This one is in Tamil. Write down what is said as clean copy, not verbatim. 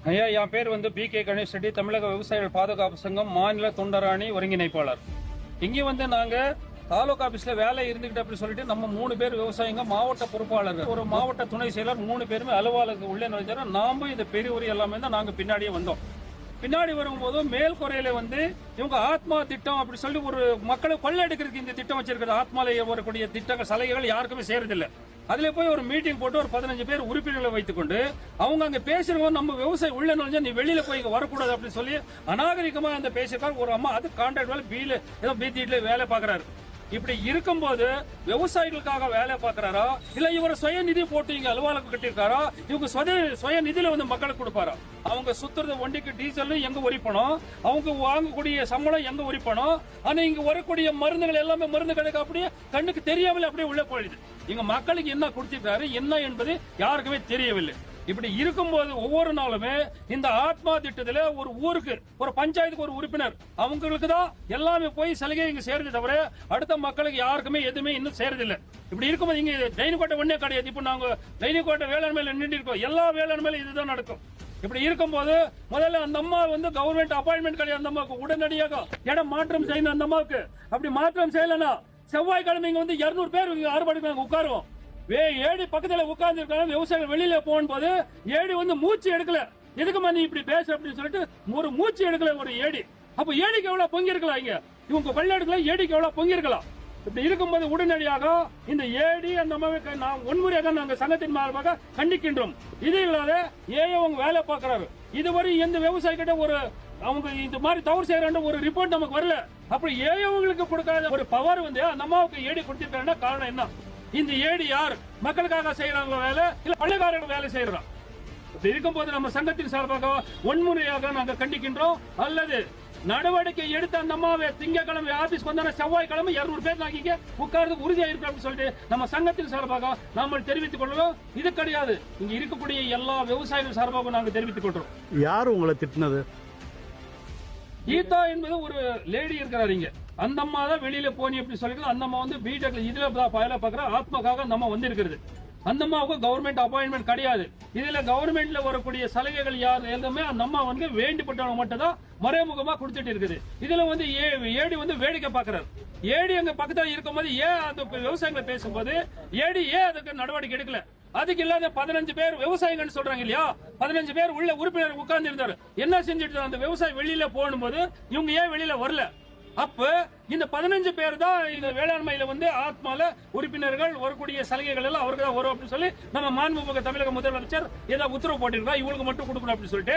ஐயா, என் பேர் பி.கே. கணேஷ் ரெட்டி, தமிழக விவசாயிகள் பாதுகாப்பு சங்கம் மாநில தொண்டராணி ஒருங்கிணைப்பாளர். இங்க நாங்க தாலுகா ஆபீஸ்ல வேலை இருந்துகிட்டு அப்படி சொல்லிட்டு நம்ம 3 பேர் விவசாயிங்க, மாவட்ட பொறுப்பாளர், ஒரு மாவட்ட துணை செயலர் 3 பேருமே அலுவலக உள்ளே நுழைஞ்சாரு. நாம இந்த பெரியவர் எல்லாமே தான் நாங்க பின்னாடியே வந்தோம். பின்னாடி வரும்போது மேல் குறையில இவங்க ஆத்மா திட்டம் அப்படி சொல்லி ஒரு மக்களை கொள்ளையடிக்கிறதுக்கு இந்த திட்டம் வச்சிருக்கிறது. ஆத்மால வரக்கூடிய திட்டங்கள் சலுகைகள் யாருக்குமே சேரதில்லை. அதுல போய் ஒரு மீட்டிங் போட்டு ஒரு 15 பேர் உறுப்பினர்களை வைத்துக்கொண்டு அவங்க அங்க பேசுறவங்க நம்ம விவசாயி உள்ள நுழைஞ்சா நீ வெளியில போய் வரக்கூடாது அப்படின்னு சொல்லி அநாகரிகமா அந்த பேசியிருக்காரு. ஒரு அம்மா அது கான்ட்ராக்ட் வேலை ஏதோ பீத்தில வேலை பாக்குறாரு. இப்படி இருக்கும்போது விவசாயிகளுக்காக வேலை பார்க்கிறாரா இல்ல இவர சுய நிதி போட்டு இங்க அலுவலகம் கட்டிருக்காரா? இவங்க சுய நிதியில மக்களுக்கு கொடுப்பாரா? அவங்க சுத்துறது வண்டிக்கு டீசல் எங்க உரிப்பணும், அவங்க வாங்கக்கூடிய சம்பளம் எங்க உரிப்பணும். ஆனா இங்க வரக்கூடிய மருந்துகள் எல்லாமே மருந்து கிடைக்க அப்படியே கண்ணுக்கு தெரியாமலே அப்படியே உள்ள போயிடுது. இங்க மக்களுக்கு என்ன கொடுத்திருக்காரு என்ன என்பது யாருக்குமே தெரியவில்லை. இப்படி இருக்கும்போது ஒவ்வொரு நாளுமே இந்த ஆத்மா திட்டத்துல ஒரு ஊருக்கு ஒரு பஞ்சாயத்துக்கு ஒரு உறுப்பினர் அவங்களுக்கு தான் எல்லாமே போய் சலுகை இங்க சேருது தவிர அடுத்த மக்களுக்கு யாருக்குமே எதுவுமே இன்னும் சேருதில்லை. இப்படி இருக்கும்போது இங்க டைனிக்கோட்டை ஒன்னே கிடையாது. இப்ப நாங்க டைனிக்கோட்டை வேளாண்மையில நின்று இருக்கோம். எல்லா வேளாண்மையிலும் இதுதான் நடக்கும். இப்படி இருக்கும்போது முதல்ல அந்த அம்மா கவர்மெண்ட் அப்பாயின்மெண்ட் கிடையாது. அந்த அம்மாவுக்கு உடனடியாக இடம் மாற்றம் செய்யணும். அந்த அம்மாவுக்கு அப்படி மாற்றம் செய்யலன்னா செவ்வாய்க்கிழமை இங்க 200 பேர் அறுபடைக்கு உட்காருவோம். ஏடி பக்கத்துல உட்கார்ந்து இருக்காங்க. விவசாயிகள் வெளியில போகும்போது ஏடி மூச்சு எடுக்கல. எதுக்குமா நீ இப்படி பேச அப்படின்னு சொல்லிட்டு ஒரு மூச்சு எடுக்கல ஒரு ஏடி. அப்ப ஏடிக்கு எவ்வளவு பொங்கி இருக்கலாம்? இங்க இவங்க பள்ளியாடுகளை ஏடிக்கு எவ்வளவு பொங்கி இருக்கலாம்? இப்படி இருக்கும்போது உடனடியாக இந்த ஏடி அந்த அம்மாவை நான் ஒன்முறையாக நாங்க சங்கத்தின் மார்பாக கண்டிக்கின்றோம். இது இல்லாத அவங்க வேலை பார்க்கிறாரு. இதுவரை எந்த விவசாயி கிட்ட ஒரு அவங்க இந்த மாதிரி தவறு செய்யறாங்க ஒரு ரிப்போர்ட் நமக்கு வரல. அப்படி ஏவங்களுக்கு கொடுக்காத ஒரு பவர் அந்த அம்மாவுக்கு ஏடி கொடுத்திருக்காருன்னா காரணம் என்ன? இந்த ஏடி யார்? மக்களுக்காக செய்யறாங்க வேலை இல்ல பள்ளிக்காரர்கள் வேலை செய்யறாங்க? இப்படி இருக்கும்போது நம்ம சங்கத்தின் சார்பாக வன்முறையாக நாங்கள் கண்டிக்கின்றோம். அல்லது நடவடிக்கை எடுத்த அந்த அம்மாவை திங்கக்கிழமை ஆபீஸ் வந்தான செவ்வாய்க்கிழமை 200 பேர் நாங்க உட்கார்ந்து உறுதியா இருக்கு அப்படின்னு சொல்லிட்டு நம்ம சங்கத்தின் சார்பாக நாம தெரிவித்துக் கொள்கிறோம். இது கிடையாது, இங்க இருக்கக்கூடிய எல்லா விவசாயிகள் சார்பாக நாங்க தெரிவித்துக் கொள்றோம். யார் உங்களை திட்டினது? கீதா என்பது ஒரு லேடி இருக்கிறாரு இங்க. அந்த அம்மா தான் வெளியில போனி அப்படி சொல்லி அந்த அம்மா பிடெக்ல இதுல வேலை பார்க்கிற ஆத்மாக்காக நம்ம இருக்கிறது. அந்த அம்மாவுக்கு கவர்மெண்ட் அப்பாயின்மெண்ட் கிடையாது. இதுல கவர்மெண்ட்ல வரக்கூடிய சலுகைகள் யார் எல்லாமே அந்த அம்மா வேண்டிப்பட்டவங்க மட்டும் தான் மறைமுகமா கொடுத்துட்டு இருக்குது. இதுல ஏடி வேடிக்கை பாக்குறாரு. ஏடி அங்க பக்கத்துல இருக்கும் போது ஏன் அந்த விவசாயிகளை பேசும்போது ஏடி ஏன் அதுக்கு நடவடிக்கை எடுக்கல? அதுக்கு இல்லாத 15 பேர் விவசாயிகள் சொல்றாங்க இல்லையா, 15 பேர் உள்ள உறுப்பினர் உட்கார்ந்து இருந்தாரு. என்ன செஞ்சுட்டு அந்த விவசாயி வெளியில போகும்போது இவங்க ஏன் வெளியில வரல? அப்ப இந்த 15 பேர் தான் இந்த வேளாண்மையில ஆத்மால உறுப்பினர்கள் வரக்கூடிய சலுகைகள் எல்லாம் அவருக்கு தான் வரும் அப்படின்னு சொல்லி நம்ம மாண்புமிகு தமிழக முதலமைச்சர் ஏதாவது உத்தரவு போட்டிருக்கா இவங்களுக்கு மட்டும் கொடுக்கணும் அப்படின்னு சொல்லிட்டு